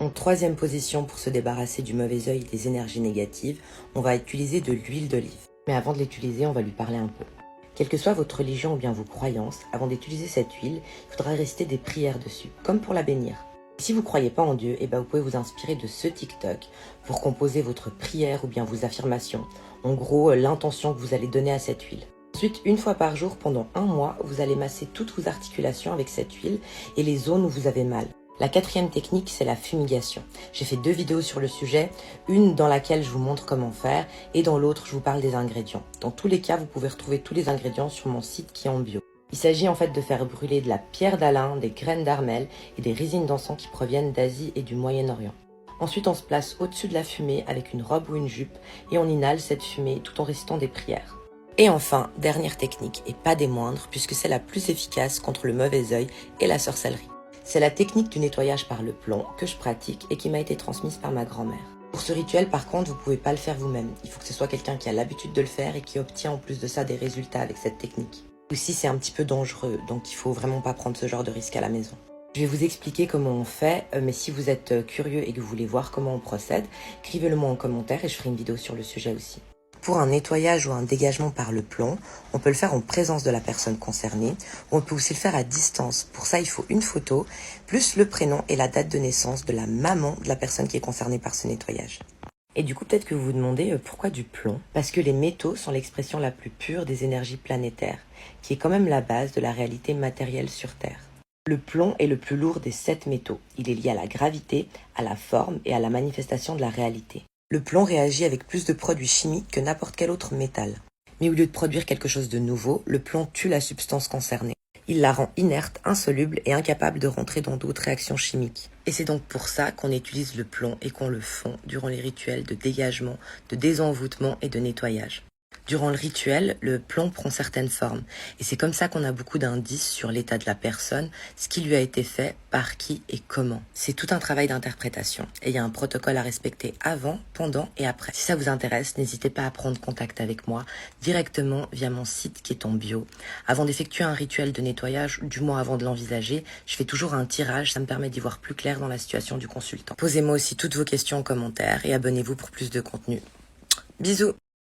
En troisième position, pour se débarrasser du mauvais œil et des énergies négatives, on va utiliser de l'huile d'olive. Mais avant de l'utiliser, on va lui parler un peu. Quelle que soit votre religion ou bien vos croyances, avant d'utiliser cette huile, il faudra réciter des prières dessus, comme pour la bénir. Si vous ne croyez pas en Dieu, vous pouvez vous inspirer de ce TikTok pour composer votre prière ou bien vos affirmations. En gros, l'intention que vous allez donner à cette huile. Ensuite, une fois par jour, pendant 1 mois, vous allez masser toutes vos articulations avec cette huile et les zones où vous avez mal. La quatrième technique, c'est la fumigation. J'ai fait 2 vidéos sur le sujet, une dans laquelle je vous montre comment faire et dans l'autre, je vous parle des ingrédients. Dans tous les cas, vous pouvez retrouver tous les ingrédients sur mon site qui est en bio. Il s'agit en fait de faire brûler de la pierre d'Alain, des graines d'armel et des résines d'encens qui proviennent d'Asie et du Moyen-Orient. Ensuite, on se place au-dessus de la fumée avec une robe ou une jupe et on inhale cette fumée tout en récitant des prières. Et enfin, dernière technique, et pas des moindres, puisque c'est la plus efficace contre le mauvais œil et la sorcellerie. C'est la technique du nettoyage par le plomb que je pratique et qui m'a été transmise par ma grand-mère. Pour ce rituel, par contre, vous ne pouvez pas le faire vous-même. Il faut que ce soit quelqu'un qui a l'habitude de le faire et qui obtient en plus de ça des résultats avec cette technique. Aussi, c'est un petit peu dangereux, donc il faut vraiment pas prendre ce genre de risque à la maison. Je vais vous expliquer comment on fait, mais si vous êtes curieux et que vous voulez voir comment on procède, écrivez-le moi en commentaire et je ferai une vidéo sur le sujet aussi. Pour un nettoyage ou un dégagement par le plomb, on peut le faire en présence de la personne concernée, ou on peut aussi le faire à distance. Pour ça, il faut une photo, plus le prénom et la date de naissance de la maman de la personne qui est concernée par ce nettoyage. Et du coup, peut-être que vous vous demandez pourquoi du plomb? Parce que les métaux sont l'expression la plus pure des énergies planétaires, qui est quand même la base de la réalité matérielle sur Terre. Le plomb est le plus lourd des 7 métaux. Il est lié à la gravité, à la forme et à la manifestation de la réalité. Le plomb réagit avec plus de produits chimiques que n'importe quel autre métal. Mais au lieu de produire quelque chose de nouveau, le plomb tue la substance concernée. Il la rend inerte, insoluble et incapable de rentrer dans d'autres réactions chimiques. Et c'est donc pour ça qu'on utilise le plomb et qu'on le fond durant les rituels de dégagement, de désenvoûtement et de nettoyage. Durant le rituel, le plomb prend certaines formes. Et c'est comme ça qu'on a beaucoup d'indices sur l'état de la personne, ce qui lui a été fait, par qui et comment. C'est tout un travail d'interprétation. Et il y a un protocole à respecter avant, pendant et après. Si ça vous intéresse, n'hésitez pas à prendre contact avec moi directement via mon site qui est en bio. Avant d'effectuer un rituel de nettoyage, du moins avant de l'envisager, je fais toujours un tirage. Ça me permet d'y voir plus clair dans la situation du consultant. Posez-moi aussi toutes vos questions en commentaire et abonnez-vous pour plus de contenu. Bisous!